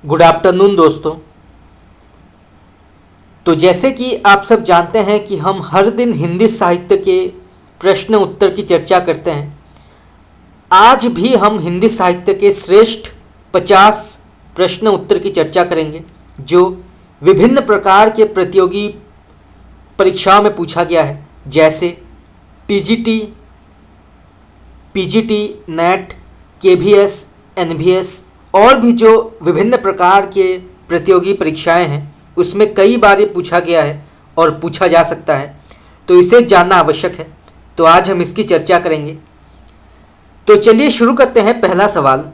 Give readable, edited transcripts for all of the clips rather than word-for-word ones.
Good afternoon दोस्तों। तो जैसे कि आप सब जानते हैं कि हम हर दिन हिंदी साहित्य के प्रश्न उत्तर की चर्चा करते हैं। आज भी हम हिंदी साहित्य के श्रेष्ठ 50 प्रश्न उत्तर की चर्चा करेंगे जो विभिन्न प्रकार के प्रतियोगी परीक्षाओं में पूछा गया है, जैसे TGT, PGT, NET, KVS, NVS और भी जो विभिन्न प्रकार के प्रतियोगी परीक्षाएं हैं उसमें कई बार ये पूछा गया है और पूछा जा सकता है, तो इसे जानना आवश्यक है। तो आज हम इसकी चर्चा करेंगे। तो चलिए शुरू करते हैं। पहला सवाल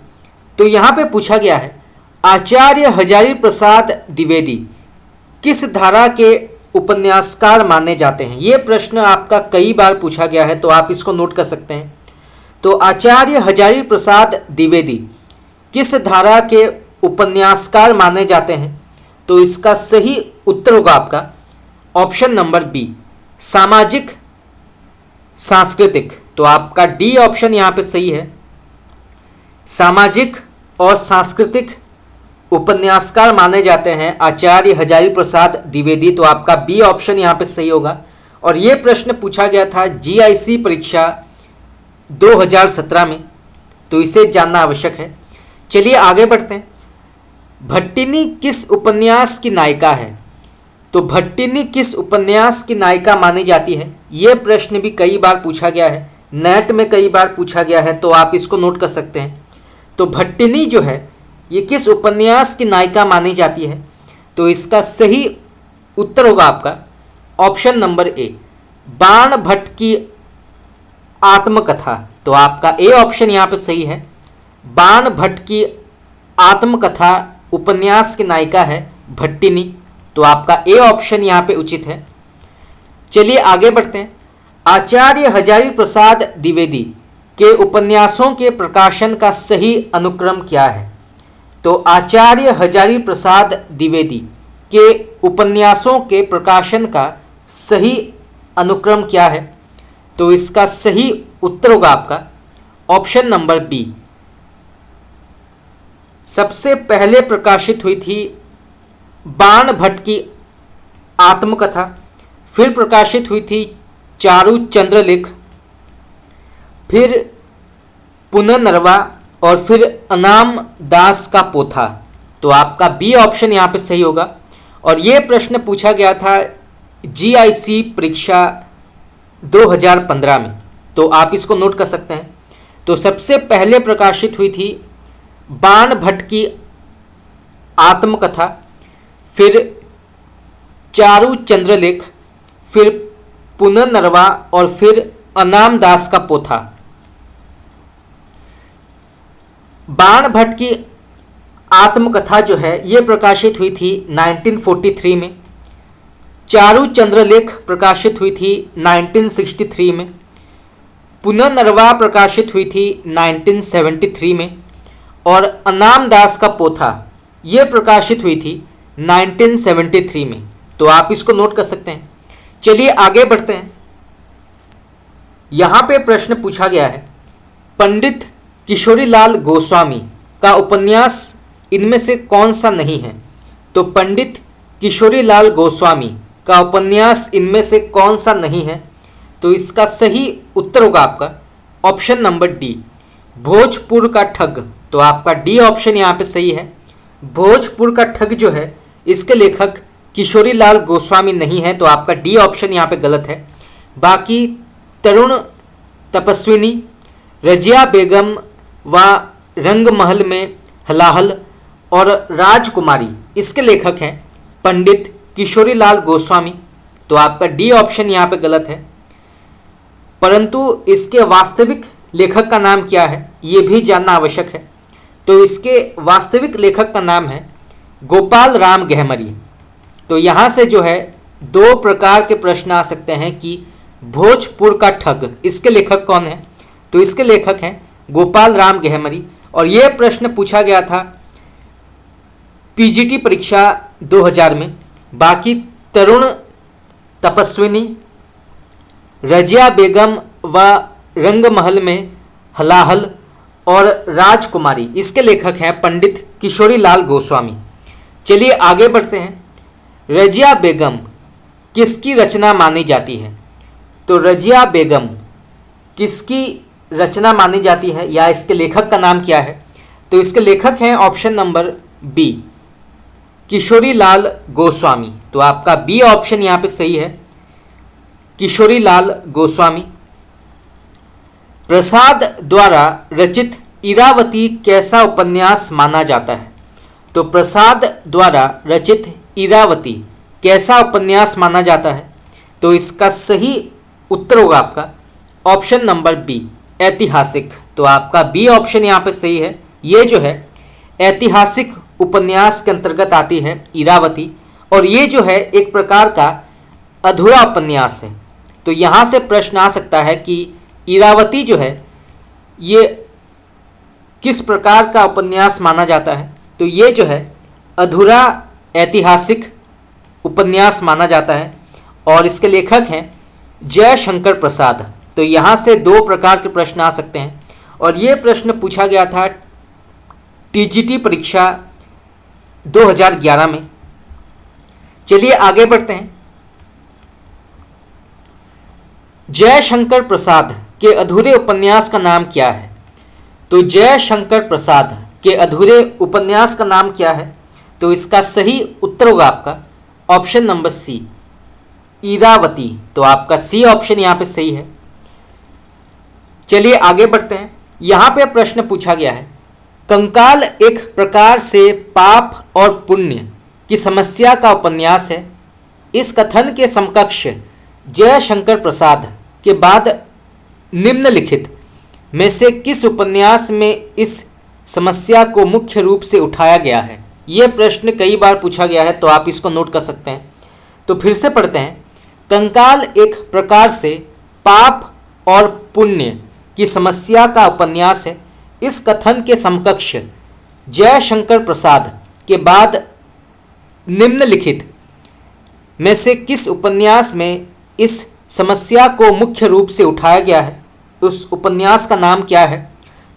तो यहाँ पे पूछा गया है, आचार्य हजारी प्रसाद द्विवेदी किस धारा के उपन्यासकार माने जाते हैं। ये प्रश्न आपका कई बार पूछा गया है, तो आप इसको नोट कर सकते हैं। तो आचार्य हजारी प्रसाद द्विवेदी किस धारा के उपन्यासकार माने जाते हैं, तो इसका सही उत्तर होगा आपका ऑप्शन नंबर बी, सामाजिक सांस्कृतिक। तो आपका डी ऑप्शन यहाँ पे सही है। सामाजिक और सांस्कृतिक उपन्यासकार माने जाते हैं आचार्य हजारी प्रसाद द्विवेदी, तो आपका बी ऑप्शन यहाँ पे सही होगा। और ये प्रश्न पूछा गया था जीआईसी परीक्षा 2017 में, तो इसे जानना आवश्यक है। चलिए आगे बढ़ते हैं। भट्टिनी किस उपन्यास की नायिका है। तो भट्टिनी किस उपन्यास की नायिका मानी जाती है, यह प्रश्न भी कई बार पूछा गया है, नेट में कई बार पूछा गया है, तो आप इसको नोट कर सकते हैं। तो भट्टिनी जो है ये किस उपन्यास की नायिका मानी जाती है, तो इसका सही उत्तर होगा आपका ऑप्शन नंबर ए, बाण भट्ट की आत्मकथा। तो आपका ए ऑप्शन यहाँ पे सही है। बाण भट्ट की आत्मकथा उपन्यास की नायिका है भट्टिनी, तो आपका ए ऑप्शन यहाँ पे उचित है। चलिए आगे बढ़ते हैं। आचार्य हजारी प्रसाद द्विवेदी के उपन्यासों के प्रकाशन का सही अनुक्रम क्या है। तो आचार्य हजारी प्रसाद द्विवेदी के उपन्यासों के प्रकाशन का सही अनुक्रम क्या है, तो इसका सही उत्तर होगा आपका ऑप्शन नंबर बी। सबसे पहले प्रकाशित हुई थी बाण भट्ट की आत्मकथा, फिर प्रकाशित हुई थी चारु चंद्रलेख, फिर पुनर्नवा और फिर अनाम दास का पोथा। तो आपका बी ऑप्शन यहाँ पे सही होगा। और ये प्रश्न पूछा गया था जीआईसी परीक्षा 2015 में, तो आप इसको नोट कर सकते हैं। तो सबसे पहले प्रकाशित हुई थी बाण भट्ट की आत्मकथा, फिर चारु चंद्रलेख, फिर पुनर्नवा और फिर अनाम दास का पोथा। बाण भट्ट की आत्मकथा जो है ये प्रकाशित हुई थी 1943 में, चारु चंद्रलेख प्रकाशित हुई थी 1963 में, पुनर्नवा प्रकाशित हुई थी 1973 में और अनाम दास का पोथा ये प्रकाशित हुई थी 1973 में। तो आप इसको नोट कर सकते हैं। चलिए आगे बढ़ते हैं। यहाँ पे प्रश्न पूछा गया है, पंडित किशोरीलाल गोस्वामी का उपन्यास इनमें से कौन सा नहीं है। तो पंडित किशोरीलाल गोस्वामी का उपन्यास इनमें से कौन सा नहीं है, तो इसका सही उत्तर होगा आपका ऑप्शन नंबर डी, भोजपुर का ठग। तो आपका डी ऑप्शन यहाँ पे सही है। भोजपुर का ठग जो है इसके लेखक किशोरीलाल गोस्वामी नहीं है, तो आपका डी ऑप्शन यहाँ पे गलत है। बाकी तरुण तपस्विनी, रजिया बेगम व रंगमहल में हलाहल और राजकुमारी इसके लेखक हैं पंडित किशोरीलाल गोस्वामी, तो आपका डी ऑप्शन यहाँ पे गलत है। परंतु इसके वास्तविक लेखक का नाम क्या है ये भी जानना आवश्यक है। तो इसके वास्तविक लेखक का नाम है गोपाल राम गहमरी। तो यहाँ से जो है दो प्रकार के प्रश्न आ सकते हैं कि भोजपुर का ठग इसके लेखक कौन है, तो इसके लेखक हैं गोपाल राम गहमरी। और ये प्रश्न पूछा गया था पीजीटी परीक्षा 2000 में। बाकी तरुण तपस्विनी, रजिया बेगम व रंगमहल में हलाहल और राजकुमारी, इसके लेखक हैं पंडित किशोरी लाल गोस्वामी। चलिए आगे बढ़ते हैं। रजिया बेगम किसकी रचना मानी जाती है? तो रजिया बेगम किसकी रचना मानी जाती है या इसके लेखक का नाम क्या है? तो इसके लेखक हैं option number B, Kishori Lal Goswami. तो आपका बी ऑप्शन यहाँ पे सही है, किशोरी लाल गोस्वामी। प्रसाद द्वारा रचित इरावती कैसा उपन्यास माना जाता है? तो प्रसाद द्वारा रचित इरावती कैसा उपन्यास माना जाता है? तो इसका सही उत्तर होगा आपका ऑप्शन नंबर बी, ऐतिहासिक। तो आपका बी ऑप्शन यहाँ पे सही है। ये जो है ऐतिहासिक उपन्यास के अंतर्गत आती है इरावती, और ये जो है एक प्रकार का अधूरा उपन्यास है। तो यहाँ से प्रश्न आ सकता है कि इरावती जो है ये किस प्रकार का उपन्यास माना जाता है? तो ये जो है अधूरा ऐतिहासिक उपन्यास माना जाता है और इसके लेखक हैं जयशंकर प्रसाद। तो यहाँ से दो प्रकार के प्रश्न आ सकते हैं और ये प्रश्न पूछा गया था टीजीटी परीक्षा 2011 में। चलिए आगे बढ़ते हैं। जयशंकर प्रसाद के अधूरे उपन्यास का नाम क्या है? तो जयशंकर प्रसाद के अधूरे उपन्यास का नाम क्या है? तो इसका सही उत्तर होगा आपका ऑप्शन नंबर सी, इरावती। तो आपका सी ऑप्शन यहाँ पे सही है। चलिए आगे बढ़ते हैं। यहाँ पे प्रश्न पूछा गया है, कंकाल एक प्रकार से पाप और पुण्य की समस्या का उपन्यास है। इस कथन के समकक्ष जयशंकर प्रसाद के बाद निम्नलिखित में से किस उपन्यास में इस समस्या को मुख्य रूप से उठाया गया है? यह प्रश्न कई बार पूछा गया है, तो आप इसको नोट कर सकते हैं। तो फिर से पढ़ते हैं। कंकाल एक प्रकार से पाप और पुण्य की समस्या का उपन्यास है। इस कथन के समकक्ष जयशंकर प्रसाद के बाद निम्नलिखित में से किस उपन्यास में इस समस्या को मुख्य रूप से उठाया गया है? उस उपन्यास का नाम क्या है?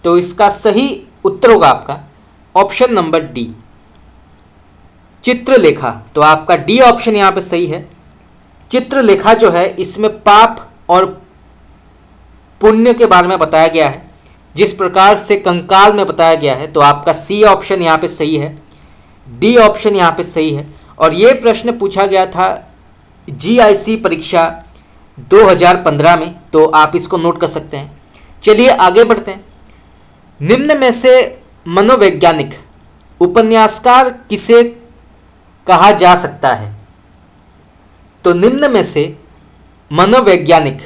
तो इसका सही उत्तर होगा आपका ऑप्शन नंबर डी, चित्रलेखा। तो आपका डी ऑप्शन यहाँ पे सही है। चित्रलेखा जो है इसमें पाप और पुण्य के बारे में बताया गया है, जिस प्रकार से कंकाल में बताया गया है। तो आपका सी ऑप्शन यहाँ पे सही है, डी ऑप्शन यहाँ पे सही है। और ये प्रश्न पूछा गया था जीआईसी परीक्षा 2015 में, तो आप इसको नोट कर सकते हैं। चलिए आगे बढ़ते हैं। निम्न में से मनोवैज्ञानिक उपन्यासकार किसे कहा जा सकता है? तो निम्न में से मनोवैज्ञानिक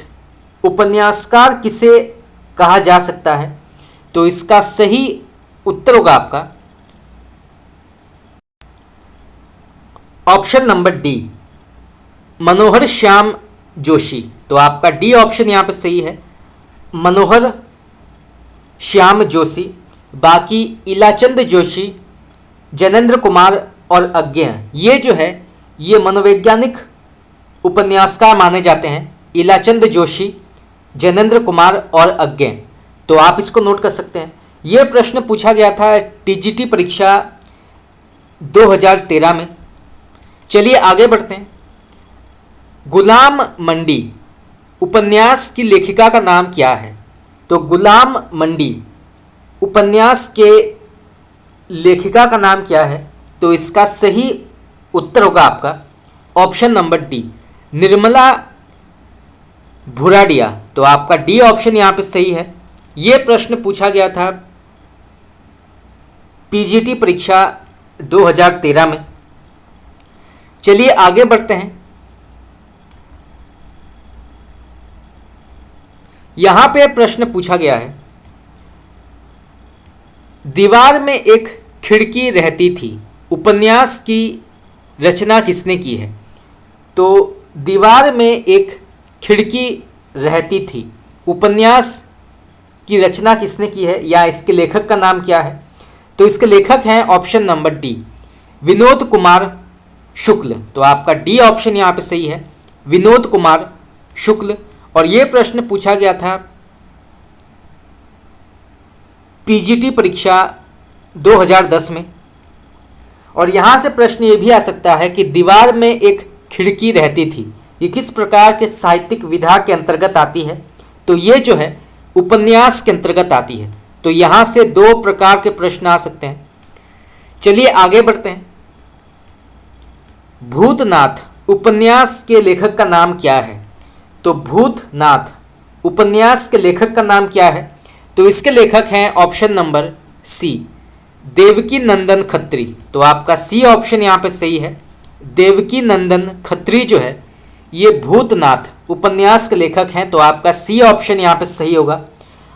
उपन्यासकार किसे कहा जा सकता है? तो इसका सही उत्तर होगा आपका ऑप्शन नंबर डी, मनोहर श्याम जोशी। तो आपका डी ऑप्शन यहाँ पे सही है, मनोहर श्याम जोशी। बाकी इलाचंद जोशी, जैनेन्द्र कुमार और अज्ञे, ये जो है ये मनोवैज्ञानिक उपन्यासकार माने जाते हैं, इलाचंद जोशी, जैनेन्द्र कुमार और अज्ञे। तो आप इसको नोट कर सकते हैं। ये प्रश्न पूछा गया था टीजीटी परीक्षा 2013 में। चलिए आगे बढ़ते हैं। गुलाम मंडी उपन्यास की लेखिका का नाम क्या है? तो गुलाम मंडी उपन्यास के लेखिका का नाम क्या है? तो इसका सही उत्तर होगा आपका ऑप्शन नंबर डी, निर्मला भुराडिया। तो आपका डी ऑप्शन यहाँ पे सही है। ये प्रश्न पूछा गया था पीजीटी परीक्षा 2013 में। चलिए आगे बढ़ते हैं। यहां पे प्रश्न पूछा गया है, दीवार में एक खिड़की रहती थी, उपन्यास की रचना किसने की है? तो दीवार में एक खिड़की रहती थी, उपन्यास की रचना किसने की है या इसके लेखक का नाम क्या है? तो इसके लेखक हैं option number D, Vinod Kumar Shukla. तो आपका डी ऑप्शन यहाँ पे सही है, विनोद कुमार शुक्ल। और ये प्रश्न पूछा गया था पीजीटी परीक्षा 2010 में। और यहाँ से प्रश्न ये भी आ सकता है कि दीवार में एक खिड़की रहती थी, ये किस प्रकार के साहित्यिक विधा के अंतर्गत आती है? तो ये जो है उपन्यास के अंतर्गत आती है। तो यहाँ से दो प्रकार के प्रश्न आ सकते हैं। चलिए आगे बढ़ते हैं। भूतनाथ उपन्यास के लेखक का नाम क्या है? तो भूतनाथ उपन्यास के लेखक का नाम क्या है? तो इसके लेखक हैं ऑप्शन नंबर सी, देवकी नंदन खत्री। तो आपका सी ऑप्शन यहाँ पे सही है। देवकी नंदन खत्री जो है ये भूतनाथ उपन्यास के लेखक हैं। तो आपका सी ऑप्शन यहाँ पे सही होगा।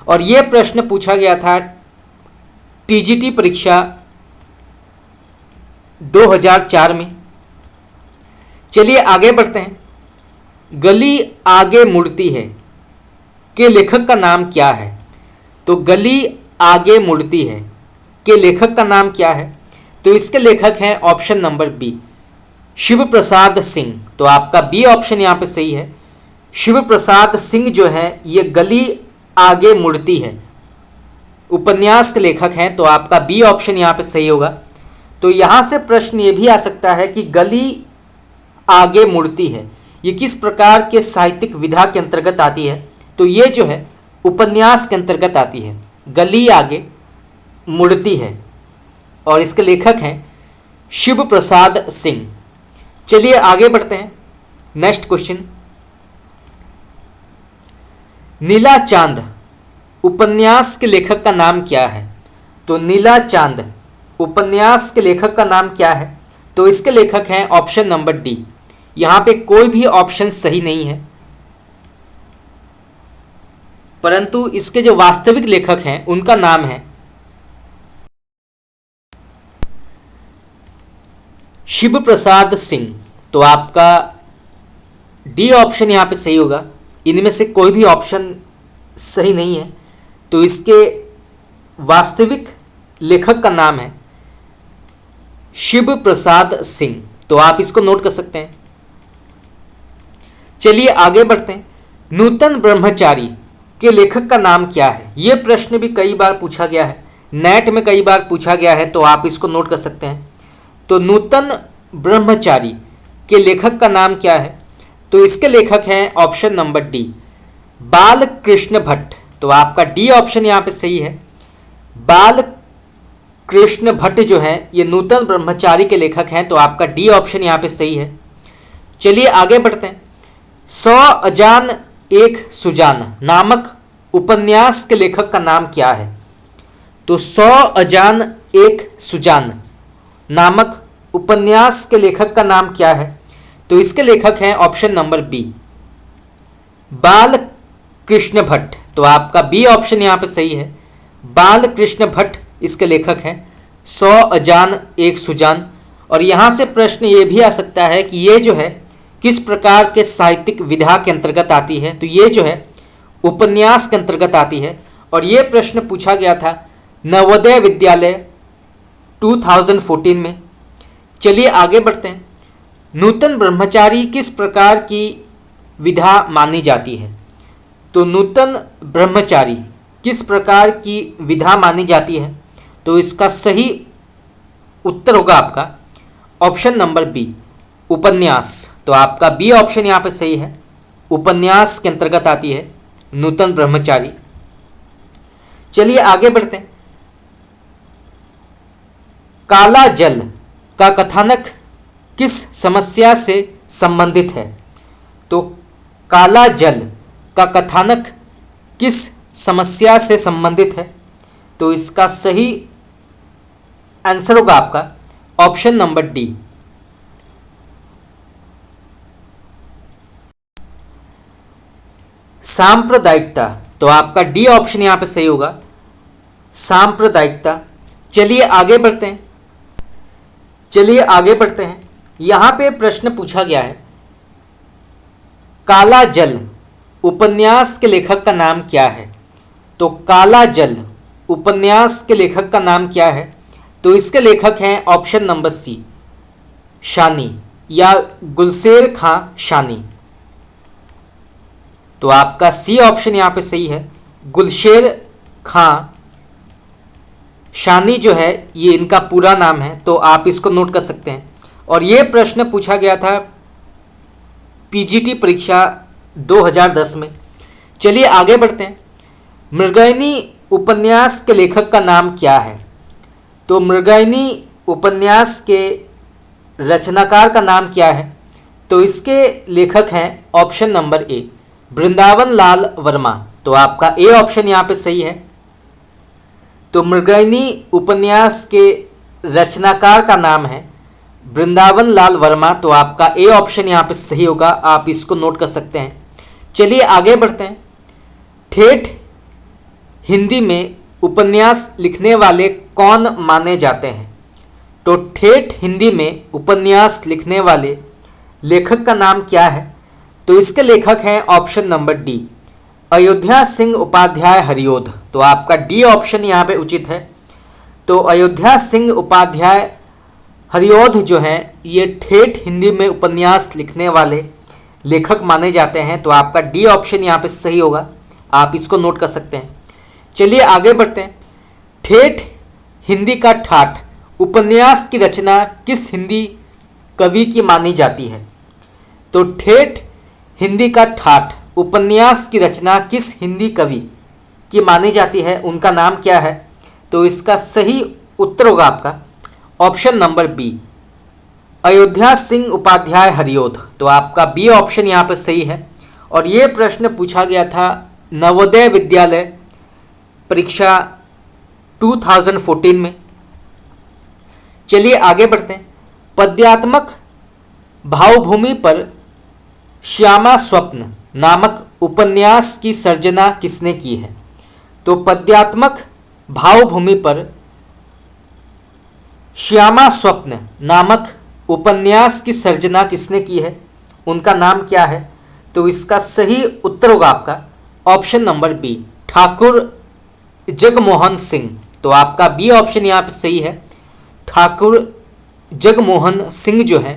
और ये प्रश्न पूछा गया था टीजीटी परीक्षा 2004 में। चलिए आगे बढ़ते हैं। गली आगे मुड़ती है के लेखक का नाम क्या है? तो गली आगे मुड़ती है के लेखक का नाम क्या है? तो इसके लेखक हैं option number B, Shiv Prasad Singh. तो आपका बी ऑप्शन यहाँ पे सही है। शिव प्रसाद सिंह जो है ये गली आगे मुड़ती है उपन्यास के लेखक हैं। तो आपका बी ऑप्शन यहाँ पे सही होगा। तो यहाँ से प्रश्न ये भी आ सकता है कि गली आगे मुड़ती है ये किस प्रकार के साहित्यिक विधा के अंतर्गत आती है? तो ये जो है उपन्यास के अंतर्गत आती है, गली आगे मुड़ती है। और इसके लेखक हैं शिव प्रसाद सिंह। चलिए आगे बढ़ते हैं। नेक्स्ट क्वेश्चन, नीला चांद उपन्यास के लेखक का नाम क्या है? तो नीला चांद उपन्यास के लेखक का नाम क्या है? तो इसके लेखक हैं ऑप्शन नंबर डी। यहाँ पे कोई भी ऑप्शन सही नहीं है, परंतु इसके जो वास्तविक लेखक हैं उनका नाम है शिव प्रसाद सिंह। तो आपका डी ऑप्शन यहाँ पे सही होगा। इनमें से कोई भी ऑप्शन सही नहीं है। तो इसके वास्तविक लेखक का नाम है शिव प्रसाद सिंह। तो आप इसको नोट कर सकते हैं। चलिए आगे बढ़ते हैं। नूतन ब्रह्मचारी के लेखक का नाम क्या है? यह प्रश्न भी कई बार पूछा गया है, नेट में कई बार पूछा गया है। तो आप इसको नोट कर सकते हैं। तो नूतन ब्रह्मचारी के लेखक का नाम क्या है? तो इसके लेखक हैं ऑप्शन नंबर डी, बाल कृष्ण भट्ट। तो आपका डी ऑप्शन यहाँ पे सही है। बाल कृष्ण भट्ट जो है ये नूतन ब्रह्मचारी के लेखक हैं। तो आपका डी ऑप्शन यहाँ पे सही है। चलिए आगे बढ़ते हैं। 100 अजान एक सुजान नामक उपन्यास के लेखक का नाम क्या है? तो 100 अजान एक सुजान नामक उपन्यास के लेखक का नाम क्या है? तो इसके लेखक हैं ऑप्शन नंबर बी, बाल कृष्ण भट्ट। तो आपका बी ऑप्शन यहाँ पे सही है। बाल कृष्ण भट्ट इसके लेखक हैं 100 अजान एक सुजान। और यहाँ से प्रश्न ये भी आ सकता है कि ये जो है किस प्रकार के साहित्यिक विधा के अंतर्गत आती है? तो ये जो है उपन्यास के अंतर्गत आती है। और ये प्रश्न पूछा गया था नवोदय विद्यालय 2014 में। चलिए आगे बढ़ते हैं। नूतन ब्रह्मचारी किस प्रकार की विधा मानी जाती है? तो नूतन ब्रह्मचारी किस प्रकार की विधा मानी जाती है? तो इसका सही उत्तर होगा आपका ऑप्शन नंबर बी, उपन्यास। तो आपका बी ऑप्शन यहाँ पे सही है। उपन्यास के अंतर्गत आती है नूतन ब्रह्मचारी। चलिए आगे बढ़ते हैं। काला जल का कथानक किस समस्या से संबंधित है? तो काला जल का कथानक किस समस्या से संबंधित है? तो इसका सही आंसर होगा आपका ऑप्शन नंबर डी, सांप्रदायिकता। तो आपका डी ऑप्शन यहां पे सही होगा, सांप्रदायिकता। चलिए आगे बढ़ते हैं। यहां पे प्रश्न पूछा गया है काला जल उपन्यास के लेखक का नाम क्या है? तो काला जल उपन्यास के लेखक का नाम क्या है? तो इसके लेखक हैं ऑप्शन नंबर सी, शानी या गुलशेर खां शानी। तो आपका सी ऑप्शन यहां पे सही है, गुलशेर खां शानी जो है ये इनका पूरा नाम है, तो आप इसको नोट कर सकते हैं। और ये प्रश्न पूछा गया था पीजीटी परीक्षा 2010 में। चलिए आगे बढ़ते हैं। मृगयनी उपन्यास के लेखक का नाम क्या है? तो मृगयनी उपन्यास के रचनाकार का नाम क्या है? तो इसके लेखक हैं ऑप्शन नंबर ए, वृंदावन लाल वर्मा। तो आपका ए ऑप्शन यहाँ पे सही है। तो मृगयनी उपन्यास के रचनाकार का नाम है वृंदावन लाल वर्मा। तो आपका ए ऑप्शन यहाँ पे सही होगा, आप इसको नोट कर सकते हैं। चलिए आगे बढ़ते हैं। ठेठ हिंदी में उपन्यास लिखने वाले कौन माने जाते हैं? तो ठेठ हिंदी में उपन्यास लिखने वाले लेखक का नाम क्या है? तो इसके लेखक हैं option number D, Ayodhya Singh Upadhyay Hariaudh. तो आपका डी ऑप्शन यहाँ पे उचित है। तो अयोध्या सिंह उपाध्याय हरिओध जो हैं ये ठेठ हिंदी में उपन्यास लिखने वाले लेखक माने जाते हैं। तो आपका डी ऑप्शन यहाँ पे सही होगा, आप इसको नोट कर सकते हैं। चलिए आगे बढ़ते हैं। ठेठ हिंदी का ठाठ उपन्यास की रचना किस हिंदी कवि की मानी जाती है? तो ठेठ हिंदी का ठाठ उपन्यास की रचना किस हिंदी कवि की मानी जाती है, उनका नाम क्या है? तो इसका सही उत्तर होगा आपका option number B, Ayodhya Singh Upadhyay Hariaudh. तो आपका बी ऑप्शन यहाँ पर सही है। और ये प्रश्न पूछा गया था नवोदय विद्यालय परीक्षा 2014 में। चलिए आगे बढ़ते हैं। पद्यात्मक भावभूमि पर श्यामा स्वप्न नामक उपन्यास की सर्जना किसने की है? तो पद्यात्मक भावभूमि पर श्यामा स्वप्न नामक उपन्यास की सर्जना किसने की है, उनका नाम क्या है? तो इसका सही उत्तर होगा आपका option number B, Thakur Jagmohan Singh. तो आपका बी ऑप्शन यहाँ पे सही है। ठाकुर जगमोहन सिंह जो हैं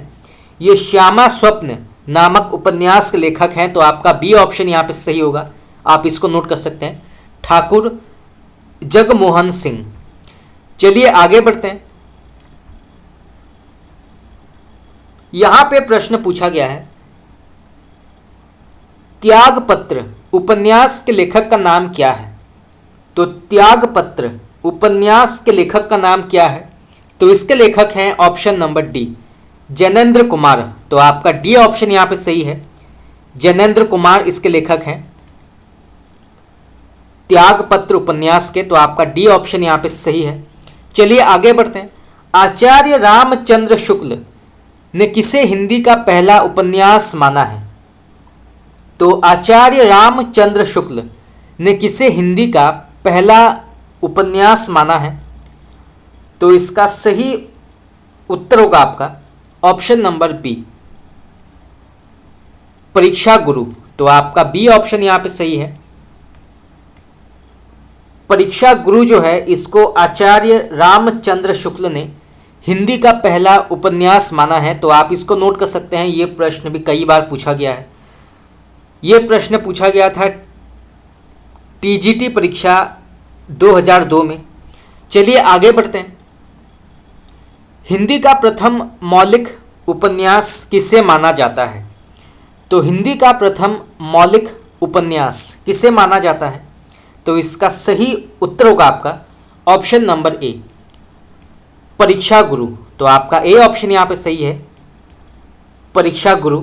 ये श्यामा स्वप्न नामक उपन्यास के लेखक हैं। तो आपका बी ऑप्शन यहाँ पे सही होगा, आप इसको नोट कर सकते हैं, ठाकुर जगमोहन सिंह। चलिए आगे बढ़ते हैं। यहां पे प्रश्न पूछा गया है त्यागपत्र उपन्यास के लेखक का नाम क्या है? तो त्यागपत्र उपन्यास के लेखक का नाम क्या है? तो इसके लेखक हैं option number D, Jainendra Kumar. तो आपका डी ऑप्शन यहाँ पे सही है, जैनेन्द्र कुमार इसके लेखक हैं त्यागपत्र उपन्यास के। तो आपका डी ऑप्शन यहाँ पे सही है। चलिए आगे बढ़ते हैं। आचार्य रामचंद्र शुक्ल ने किसे हिंदी का पहला उपन्यास माना है? तो आचार्य रामचंद्र शुक्ल ने किसे हिंदी का पहला उपन्यास माना है? तो इसका सही उत्तर होगा आपका ऑप्शन नंबर बी, परीक्षा गुरु। तो आपका बी ऑप्शन यहाँ पे सही है। परीक्षा गुरु जो है इसको आचार्य रामचंद्र शुक्ल ने हिंदी का पहला उपन्यास माना है। तो आप इसको नोट कर सकते हैं, ये प्रश्न भी कई बार पूछा गया है। ये प्रश्न पूछा गया था टीजीटी परीक्षा 2002 में। चलिए आगे बढ़ते हैं। हिंदी का प्रथम मौलिक उपन्यास किसे माना जाता है? तो हिंदी का प्रथम मौलिक उपन्यास किसे माना जाता है? तो इसका सही उत्तर होगा आपका ऑप्शन नंबर ए, परीक्षा गुरु। तो आपका ए ऑप्शन यहाँ पे सही है, परीक्षा गुरु।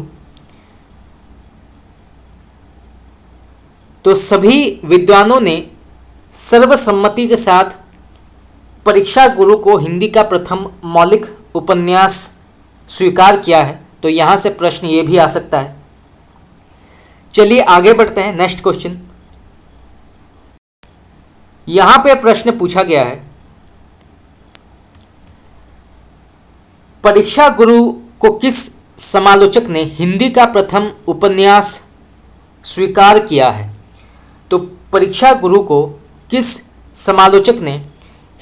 तो सभी विद्वानों ने सर्वसम्मति के साथ परीक्षा गुरु को हिंदी का प्रथम मौलिक उपन्यास स्वीकार किया है। तो यहाँ से प्रश्न ये भी आ सकता है। चलिए आगे बढ़ते हैं। Next question. यहाँ पे प्रश्न पूछा गया है परीक्षा गुरु को किस समालोचक ने हिंदी का प्रथम उपन्यास स्वीकार किया है? तो परीक्षा गुरु को किस समालोचक ने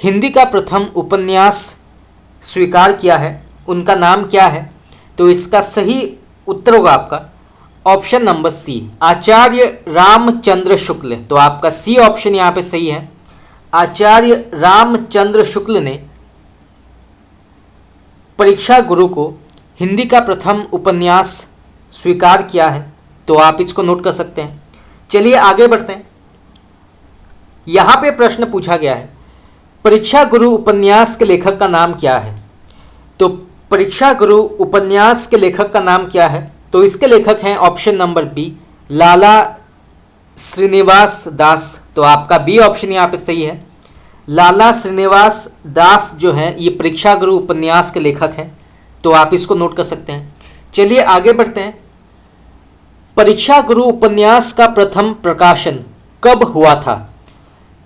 हिंदी का प्रथम उपन्यास स्वीकार किया है, उनका नाम क्या है? तो इसका सही उत्तर होगा आपका ऑप्शन नंबर सी, आचार्य रामचंद्र शुक्ल। तो आपका सी ऑप्शन यहाँ पे सही है, आचार्य रामचंद्र शुक्ल ने परीक्षा गुरु को हिंदी का प्रथम उपन्यास स्वीकार किया है? तो आप इसको नोट कर सकते हैं। चलिए आगे बढ़ते हैं। यहाँ पे प्रश्न पूछा गया है, परीक्षा गुरु उपन्यास के लेखक का नाम क्या है? तो परीक्षा गुरु उपन्यास के लेखक का नाम क्या है? तो इसके लेखक हैं ऑप्शन नंबर बी, लाला श्रीनिवास दास। तो आपका बी ऑप्शन यहाँ पे सही है। लाला श्रीनिवास दास जो हैं ये परीक्षा गुरु उपन्यास के लेखक हैं। तो आप इसको नोट कर सकते हैं। चलिए आगे बढ़ते हैं। परीक्षा गुरु उपन्यास का प्रथम प्रकाशन कब हुआ था?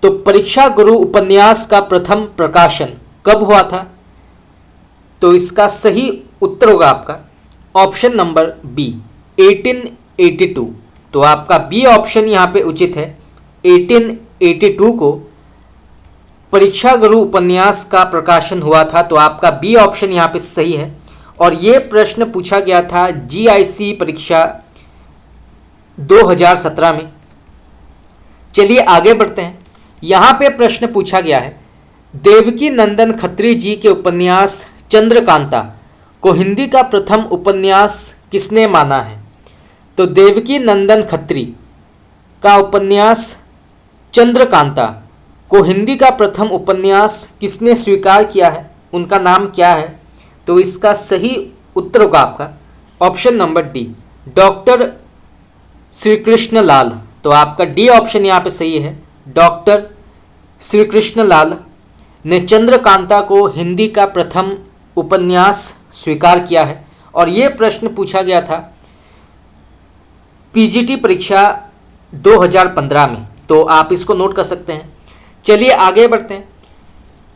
तो परीक्षा गुरु उपन्यास का प्रथम प्रकाशन कब हुआ था? तो इसका सही उत्तर होगा आपका ऑप्शन नंबर बी, 1882। तो आपका बी ऑप्शन यहाँ पे उचित है। 1882 को परीक्षा गुरु उपन्यास का प्रकाशन हुआ था। तो आपका बी ऑप्शन यहाँ पे सही है। और ये प्रश्न पूछा गया था जीआईसी परीक्षा 2017 में। चलिए आगे बढ़ते हैं। यहाँ पे प्रश्न पूछा गया है, देवकी नंदन खत्री जी के उपन्यास चंद्रकांता को हिंदी का प्रथम उपन्यास किसने माना है? तो देवकी नंदन खत्री का उपन्यास चंद्रकांता को हिंदी का प्रथम उपन्यास किसने स्वीकार किया है? उनका नाम क्या है? तो इसका सही उत्तर होगा आपका option number D, doctor Shri Krishna Lal. तो आपका डी ऑप्शन यहाँ पे सही है। डॉक्टर श्री कृष्ण लाल ने चंद्रकांता को हिंदी का प्रथम उपन्यास स्वीकार किया है। और ये प्रश्न पूछा गया था पीजीटी परीक्षा 2015 में। तो आप इसको नोट कर सकते हैं। चलिए आगे बढ़ते हैं।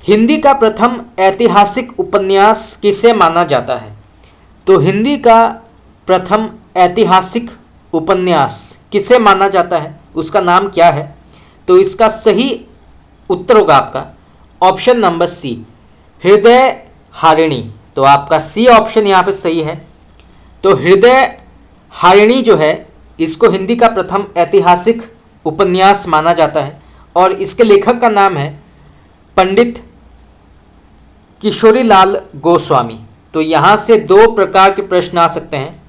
हिंदी का प्रथम ऐतिहासिक उपन्यास किसे माना जाता है? तो हिंदी का प्रथम ऐतिहासिक उपन्यास किसे माना जाता है? उसका नाम क्या है? तो इसका सही उत्तर होगा आपका ऑप्शन नंबर सी, हृदय हारिणी। तो आपका सी ऑप्शन यहाँ पे सही है। तो हृदय हारिणी जो है इसको हिंदी का प्रथम ऐतिहासिक उपन्यास माना जाता है। और इसके लेखक का नाम है पंडित किशोरीलाल गोस्वामी। तो यहाँ से दो प्रकार के प्रश्न आ सकते हैं।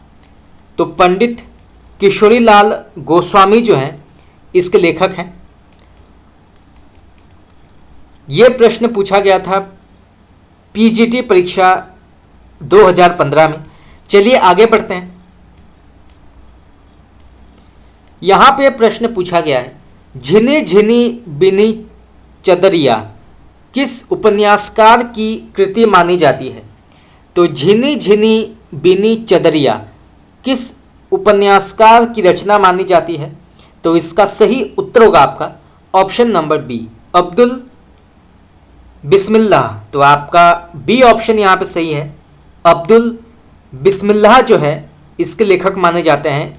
तो पंडित किशोरीलाल गोस्वामी जो हैं इसके लेखक हैं। ये प्रश्न पूछा गया था पीजीटी परीक्षा 2015 में। चलिए आगे बढ़ते हैं। यहाँ पे प्रश्न पूछा गया है, झिनी झिनी बिनी चदरिया किस उपन्यासकार की कृति मानी जाती है? तो झिनी झिनी बिनी चदरिया किस उपन्यासकार की रचना मानी जाती है? तो इसका सही उत्तर होगा आपका ऑप्शन नंबर बी, अब्दुल बिस्मिल्लाह। तो आपका बी ऑप्शन यहाँ पे सही है। अब्दुल बिस्मिल्लाह जो है इसके लेखक माने जाते हैं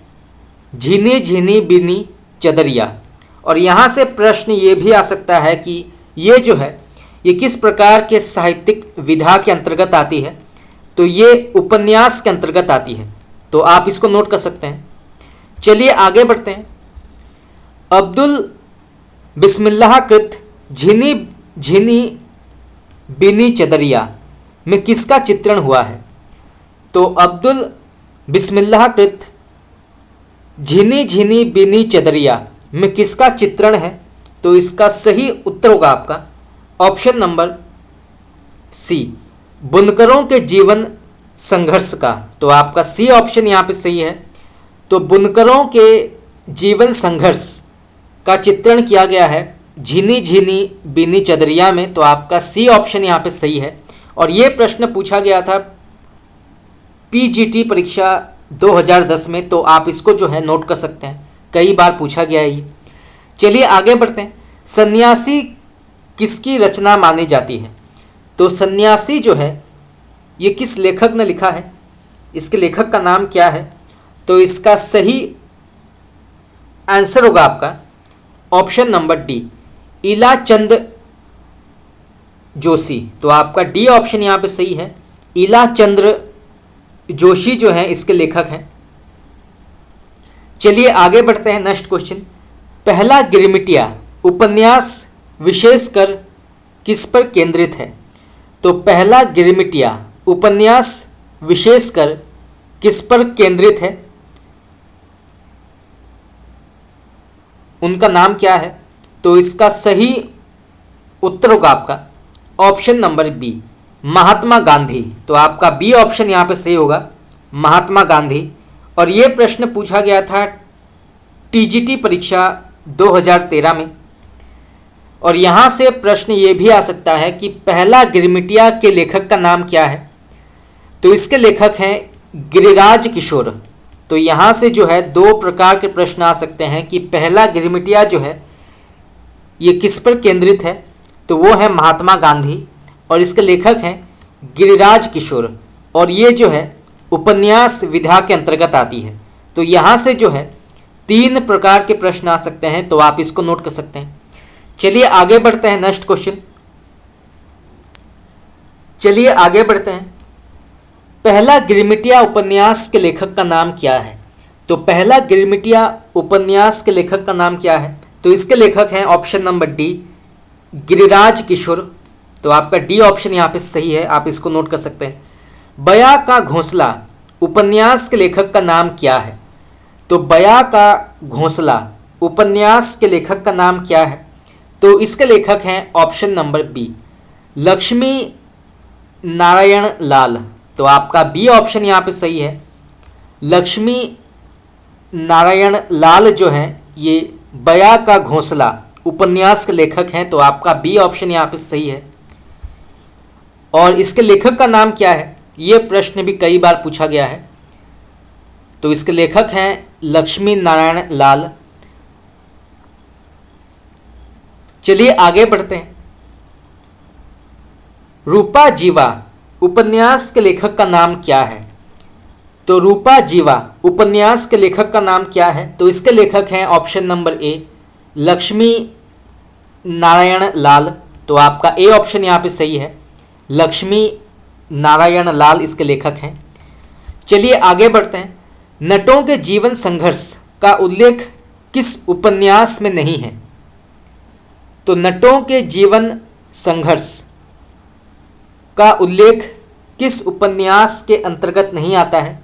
झिनी झिनी बिनी चदरिया। और यहाँ से प्रश्न ये भी आ सकता है कि ये जो है ये किस प्रकार के साहित्यिक विधा के अंतर्गत आती है? तो ये उपन्यास के अंतर्गत आती है। तो आप इसको नोट कर सकते हैं। चलिए आगे बढ़ते हैं। अब्दुल बिस्मिल्लाह कृत झिनी झिनी बिनी चदरिया में किसका चित्रण हुआ है? तो अब्दुल बिस्मिल्लाह कृत झिनी झिनी बिनी चदरिया में किसका चित्रण है? तो इसका सही उत्तर होगा आपका ऑप्शन नंबर सी, बुनकरों के जीवन संघर्ष का। तो आपका सी ऑप्शन यहाँ पे सही है। तो बुनकरों के जीवन संघर्ष का चित्रण किया गया है झिनी झिनी बिनी चदरिया में। तो आपका सी ऑप्शन यहाँ पे सही है। और ये प्रश्न पूछा गया था पीजीटी परीक्षा 2010 में। तो आप इसको जो है नोट कर सकते हैं, कई बार पूछा गया है ये। चलिए आगे बढ़ते हैं। सन्यासी किसकी रचना मानी जाती है? तो सन्यासी जो है ये किस लेखक ने लिखा है? इसके लेखक का नाम क्या है? तो इसका सही आंसर होगा आपका option number D, Ilachand Joshi. तो आपका डी ऑप्शन यहाँ पे सही है। इलाचंद्र जोशी जो है इसके लेखक हैं। चलिए आगे बढ़ते हैं। नेक्स्ट क्वेश्चन, पहला गिरमिटिया उपन्यास विशेषकर किस पर केंद्रित है? तो पहला गिरमिटिया उपन्यास विशेषकर किस पर केंद्रित है? उनका नाम क्या है? तो इसका सही उत्तर होगा आपका option number B, Mahatma Gandhi. तो आपका बी ऑप्शन यहाँ पे सही होगा, महात्मा गांधी। और ये प्रश्न पूछा गया था टीजीटी परीक्षा 2013 में। और यहाँ से प्रश्न ये भी आ सकता है कि पहला गिरमिटिया के लेखक का नाम क्या है? तो इसके लेखक हैं गिरिराज किशोर। तो यहाँ से जो है दो प्रकार के प्रश्न आ सकते हैं कि पहला गिरमिटिया जो है ये किस पर केंद्रित है? तो वो है महात्मा गांधी और इसके लेखक हैं गिरिराज किशोर। और ये जो है उपन्यास विधा के अंतर्गत आती है। तो यहाँ से जो है तीन प्रकार के प्रश्न आ सकते हैं, तो आप इसको नोट कर सकते हैं। चलिए आगे बढ़ते हैं, नेक्स्ट क्वेश्चन। चलिए आगे बढ़ते हैं। पहला गिरमिटिया उपन्यास के लेखक का नाम क्या है? तो पहला गिरमिटिया उपन्यास के लेखक का नाम क्या है? तो इसके लेखक हैं option number D, Giriraj Kishore. तो आपका डी ऑप्शन यहाँ पे सही है, आप इसको नोट कर सकते हैं। बया का घोंसला उपन्यास के लेखक का नाम क्या है? तो बया का घोंसला उपन्यास के लेखक का नाम क्या है? तो इसके लेखक हैं option number B, Lakshmi Narayan Lal. तो आपका बी ऑप्शन यहाँ पे सही है, लक्ष्मी नारायण लाल जो हैं ये बया का घोंसला उपन्यास के लेखक हैं। तो आपका बी ऑप्शन यहाँ पे सही है। और इसके लेखक का नाम क्या है, ये प्रश्न भी कई बार पूछा गया है। तो इसके लेखक हैं लक्ष्मी नारायण लाल। चलिए आगे बढ़ते हैं। रूपा जीवा उपन्यास के लेखक का नाम क्या है? तो रूपा जीवा उपन्यास के लेखक का नाम क्या है? तो इसके लेखक हैं option number A, Lakshmi Narayan Lal. तो आपका ए ऑप्शन यहाँ पे सही है, लक्ष्मी नारायण लाल इसके लेखक हैं। चलिए आगे बढ़ते हैं। नटों के जीवन संघर्ष का उल्लेख किस उपन्यास में नहीं है? तो नटों के जीवन संघर्ष का उल्लेख किस उपन्यास के अंतर्गत नहीं आता है?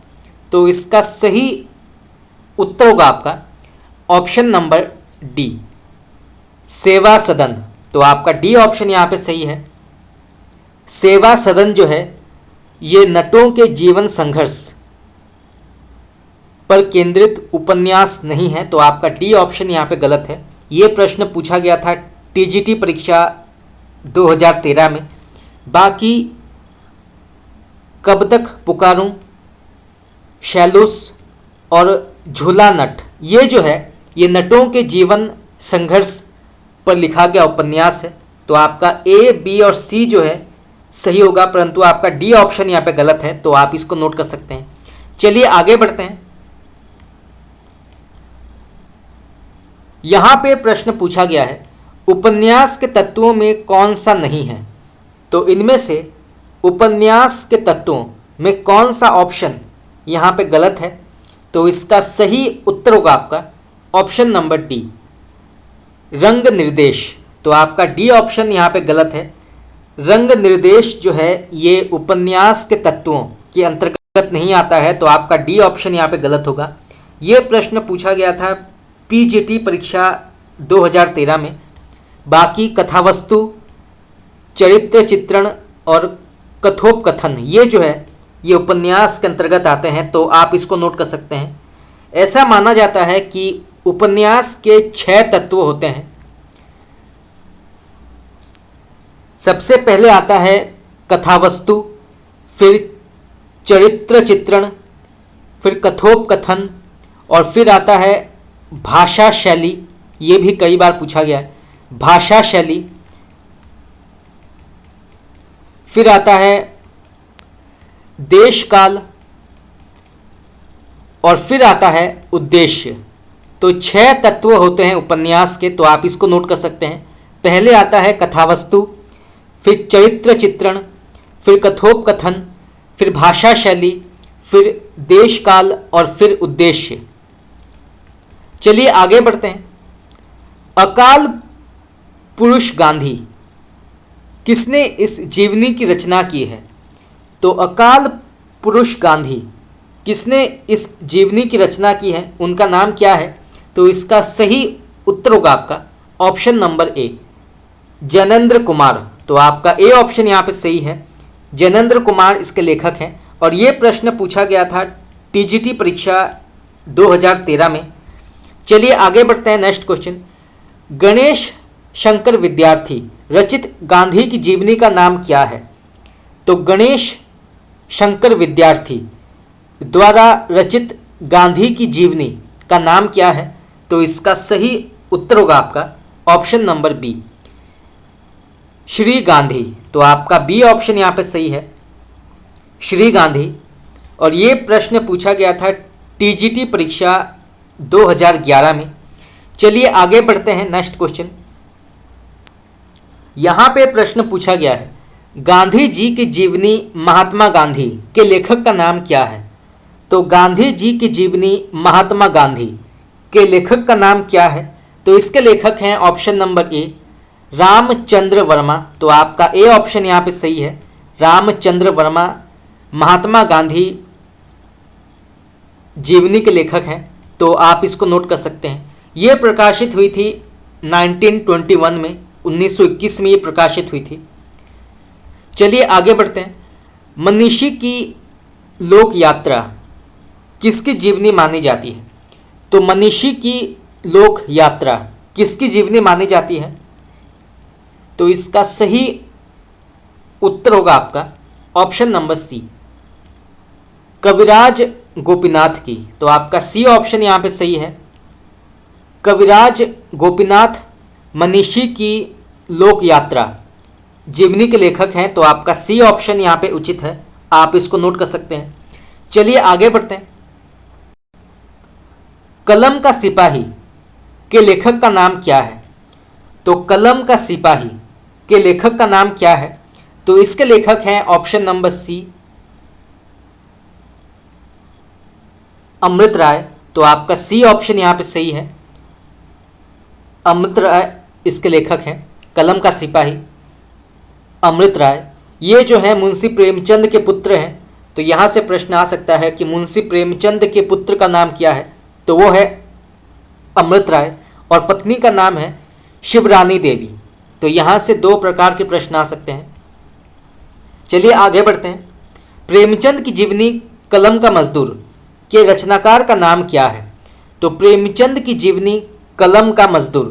तो इसका सही उत्तर होगा आपका ऑप्शन नंबर डी, सेवा सदन। तो आपका डी ऑप्शन यहाँ पे सही है। सेवा सदन जो है ये नटों के जीवन संघर्ष पर केंद्रित उपन्यास नहीं है। तो आपका डी ऑप्शन यहाँ पे गलत है। ये प्रश्न पूछा गया था टीजीटी परीक्षा 2013 में। बाकी कब तक पुकारूं, शैलूस और झूला नट, ये जो है ये नटों के जीवन संघर्ष पर लिखा गया उपन्यास है। तो आपका ए, बी और सी जो है सही होगा, परंतु आपका डी ऑप्शन यहाँ पे गलत है। तो आप इसको नोट कर सकते हैं। चलिए आगे बढ़ते हैं। यहाँ पे प्रश्न पूछा गया है उपन्यास के तत्वों में कौन सा नहीं है? तो इनमें से उपन्यास के तत्वों में कौन सा ऑप्शन यहाँ पे गलत है? तो इसका सही उत्तर होगा आपका ऑप्शन नंबर डी, रंग निर्देश। तो आपका डी ऑप्शन यहाँ पे गलत है। रंग निर्देश जो है ये उपन्यास के तत्वों के अंतर्गत नहीं आता है। तो आपका डी ऑप्शन यहाँ पे गलत होगा। ये प्रश्न पूछा गया था पीजीटी परीक्षा 2013 में। बाकी कथावस्तु, चरित्र चित्रण और कथोपकथन ये जो है ये उपन्यास के अंतर्गत आते हैं। तो आप इसको नोट कर सकते हैं। ऐसा माना जाता है कि उपन्यास के 6 तत्व होते हैं। सबसे पहले आता है कथावस्तु, फिर चरित्र चित्रण, फिर कथोपकथन और फिर आता है भाषा शैली। ये भी कई बार पूछा गया है, भाषा शैली। फिर आता है देश काल और फिर आता है उद्देश्य। तो 6 तत्व होते हैं उपन्यास के। तो आप इसको नोट कर सकते हैं। पहले आता है कथावस्तु, फिर चरित्र चित्रण, फिर कथोपकथन, फिर भाषा शैली, फिर देश काल और फिर उद्देश्य। चलिए आगे बढ़ते हैं। अकाल पुरुष गांधी किसने इस जीवनी की रचना की है? तो अकाल पुरुष गांधी किसने इस जीवनी की रचना की है, उनका नाम क्या है? तो इसका सही उत्तर होगा आपका ऑप्शन नंबर ए, जैनेंद्र कुमार। तो आपका ए ऑप्शन यहाँ पे सही है, जैनेंद्र कुमार इसके लेखक हैं। और ये प्रश्न पूछा गया था टीजीटी परीक्षा 2013 में। चलिए आगे बढ़ते हैं, नेक्स्ट क्वेश्चन। गणेश शंकर विद्यार्थी रचित गांधी की जीवनी का नाम क्या है? तो गणेश शंकर विद्यार्थी द्वारा रचित गांधी की जीवनी का नाम क्या है? तो इसका सही उत्तर होगा आपका option number B, Shri Gandhi. तो आपका बी ऑप्शन यहाँ पे सही है, श्री गांधी। और ये प्रश्न पूछा गया था टीजीटी परीक्षा 2011 में। चलिए आगे बढ़ते हैं, नेक्स्ट क्वेश्चन। यहाँ पे प्रश्न पूछा गया है, गांधी जी की जीवनी महात्मा गांधी के लेखक का नाम क्या है? तो गांधी जी की जीवनी महात्मा गांधी के लेखक का नाम क्या है? तो इसके लेखक हैं ऑप्शन नंबर ए, रामचंद्र वर्मा। तो आपका ए ऑप्शन यहाँ पे सही है, रामचंद्र वर्मा महात्मा गांधी जीवनी के लेखक हैं। तो आप इसको नोट कर सकते हैं। ये प्रकाशित हुई थी 1921 में, 1921 में ये प्रकाशित हुई थी। चलिए आगे बढ़ते हैं। मनीषी की लोक यात्रा किसकी जीवनी मानी जाती है? तो मनीषी की लोक यात्रा किसकी जीवनी मानी जाती है? तो इसका सही उत्तर होगा आपका ऑप्शन नंबर सी, कविराज गोपीनाथ की। तो आपका सी ऑप्शन यहाँ पे सही है, कविराज गोपीनाथ मनीषी की लोक यात्रा जीवनी के लेखक हैं। तो आपका सी ऑप्शन यहाँ पे उचित है, आप इसको नोट कर सकते हैं। चलिए आगे बढ़ते हैं। कलम का सिपाही के लेखक का नाम क्या है? तो कलम का सिपाही के लेखक का नाम क्या है? तो इसके लेखक हैं ऑप्शन नंबर सी, अमृत राय। तो आपका सी ऑप्शन यहाँ पे सही है, अमृत राय इसके लेखक हैं, कलम का सिपाही अमृत राय। ये जो है मुंशी प्रेमचंद के पुत्र हैं। तो यहाँ से प्रश्न आ सकता है कि मुंशी प्रेमचंद के पुत्र का नाम क्या है? तो वो है अमृत राय और पत्नी का नाम है शिवरानी देवी। तो यहाँ से दो प्रकार के प्रश्न आ सकते हैं। चलिए आगे बढ़ते हैं। प्रेमचंद की जीवनी कलम का मजदूर के रचनाकार का नाम क्या है? तो प्रेमचंद की जीवनी कलम का मजदूर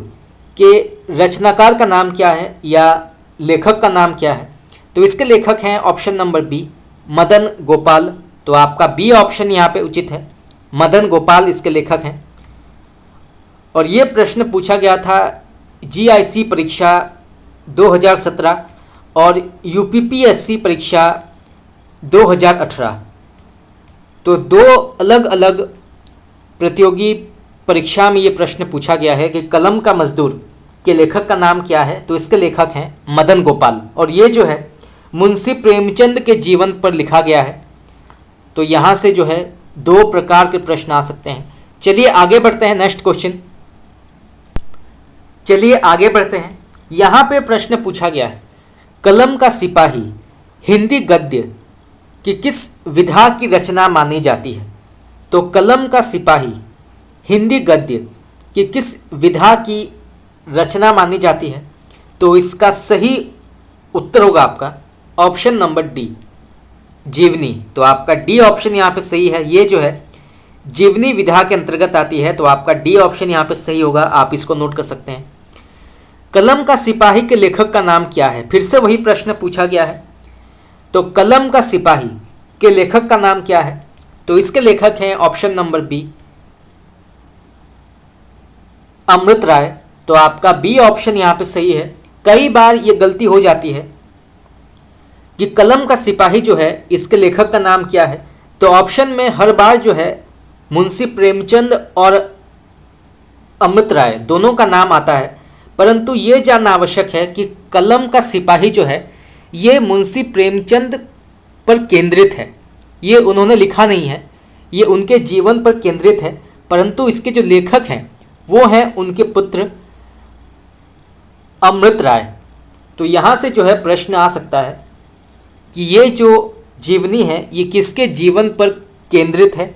के रचनाकार का नाम क्या है या लेखक का नाम क्या है? तो इसके लेखक हैं option number B, Madan Gopal. तो आपका बी ऑप्शन यहाँ पे उचित है, मदन गोपाल इसके लेखक हैं। और ये प्रश्न पूछा गया था जीआईसी परीक्षा 2017 और यूपीपीएससी परीक्षा 2018। तो दो अलग अलग प्रतियोगी परीक्षा में ये प्रश्न पूछा गया है कि कलम का मजदूर के लेखक का नाम क्या है? तो इसके लेखक हैं मदन गोपाल और ये जो है मुंशी प्रेमचंद के जीवन पर लिखा गया है। तो यहाँ से जो है दो प्रकार के प्रश्न आ सकते हैं। चलिए आगे बढ़ते हैं, नेक्स्ट क्वेश्चन। चलिए आगे बढ़ते हैं। यहाँ पे प्रश्न पूछा गया है, कलम का सिपाही हिंदी गद्य की किस विधा की रचना मानी जाती है? तो कलम का सिपाही हिंदी गद्य की किस विधा की रचना मानी जाती है? तो इसका सही उत्तर होगा आपका ऑप्शन नंबर डी, जीवनी। तो आपका डी ऑप्शन यहाँ पे सही है, ये जो है जीवनी विधा के अंतर्गत आती है। तो आपका डी ऑप्शन यहाँ पे सही होगा, आप इसको नोट कर सकते हैं। कलम का सिपाही के लेखक का नाम क्या है? फिर से वही प्रश्न पूछा गया है। तो कलम का सिपाही के लेखक का नाम क्या है? तो इसके लेखक हैं ऑप्शन नंबर बी, अमृत राय। तो आपका बी ऑप्शन यहाँ पे सही है। कई बार ये गलती हो जाती है कि कलम का सिपाही जो है इसके लेखक का नाम क्या है? तो ऑप्शन में हर बार जो है मुंशी प्रेमचंद और अमृत राय दोनों का नाम आता है, परंतु ये जानना आवश्यक है कि कलम का सिपाही जो है ये मुंशी प्रेमचंद पर केंद्रित है, ये उन्होंने लिखा नहीं है, ये उनके जीवन पर केंद्रित है, परंतु इसके जो लेखक हैं वो हैं उनके पुत्र अमृत राय। तो यहाँ से जो है प्रश्न आ सकता है कि ये जो जीवनी है ये किसके जीवन पर केंद्रित है।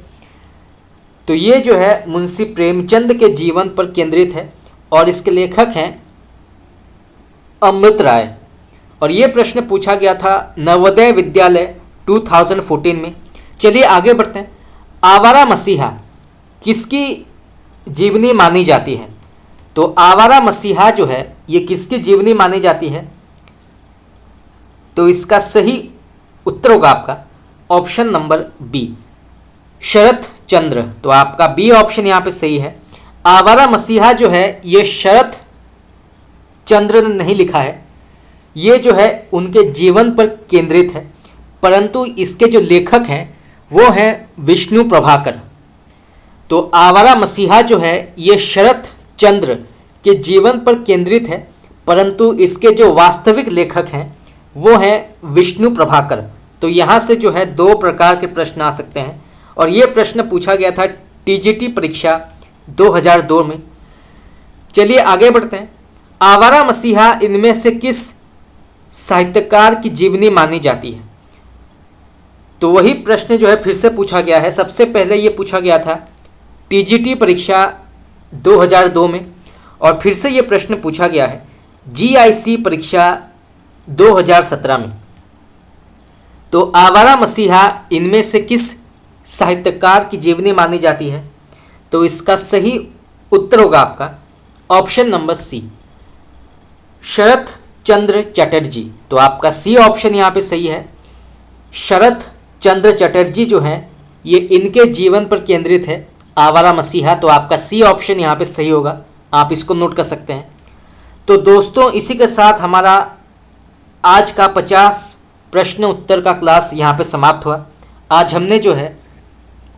तो ये जो है मुंशी प्रेमचंद के जीवन पर केंद्रित है और इसके लेखक हैं अमृत राय। और ये प्रश्न पूछा गया था नवोदय विद्यालय 2014 में। चलिए आगे बढ़ते हैं। आवारा मसीहा किसकी जीवनी मानी जाती है। तो आवारा मसीहा जो है ये किसकी जीवनी मानी जाती है। तो इसका सही उत्तर होगा आपका ऑप्शन नंबर बी, शरत चंद्र। तो आपका बी ऑप्शन यहाँ पे सही है। आवारा मसीहा जो है ये शरत चंद्र ने नहीं लिखा है, ये जो है उनके जीवन पर केंद्रित है, परंतु इसके जो लेखक हैं वो हैं विष्णु प्रभाकर। तो आवारा मसीहा जो है ये शरत चंद्र के जीवन पर केंद्रित है, परंतु इसके जो वास्तविक लेखक हैं वो हैं विष्णु प्रभाकर। तो यहाँ से जो है दो प्रकार के प्रश्न आ सकते हैं और ये प्रश्न पूछा गया था टीजीटी परीक्षा 2002 में। चलिए आगे बढ़ते हैं। आवारा मसीहा इनमें से किस साहित्यकार की जीवनी मानी जाती है। तो वही प्रश्न जो है फिर से पूछा गया है। सबसे पहले ये पूछा गया था टीजीटी परीक्षा 2002 में और फिर से ये प्रश्न पूछा गया है जीआईसी परीक्षा 2017 में। तो आवारा मसीहा इनमें से किस साहित्यकार की जीवनी मानी जाती है। तो इसका सही उत्तर होगा आपका ऑप्शन नंबर सी, शरत चंद्र चटर्जी। तो आपका सी ऑप्शन यहाँ पे सही है। शरत चंद्र चटर्जी जो हैं ये इनके जीवन पर केंद्रित है आवारा मसीहा। तो आपका सी ऑप्शन यहाँ पे सही होगा, आप इसको नोट कर सकते हैं। तो दोस्तों इसी के साथ हमारा आज का 50 प्रश्न उत्तर का क्लास यहाँ पे समाप्त हुआ। आज हमने जो है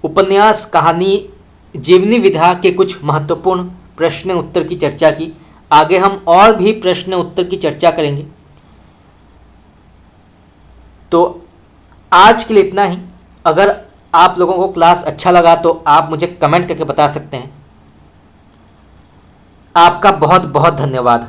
उपन्यास, कहानी, जीवनी विधा के कुछ महत्वपूर्ण प्रश्न उत्तर की चर्चा की। आगे हम और भी प्रश्न उत्तर की चर्चा करेंगे। तो आज के लिए इतना ही। अगर आप लोगों को क्लास अच्छा लगा तो आप मुझे कमेंट करके बता सकते हैं। आपका बहुत बहुत धन्यवाद।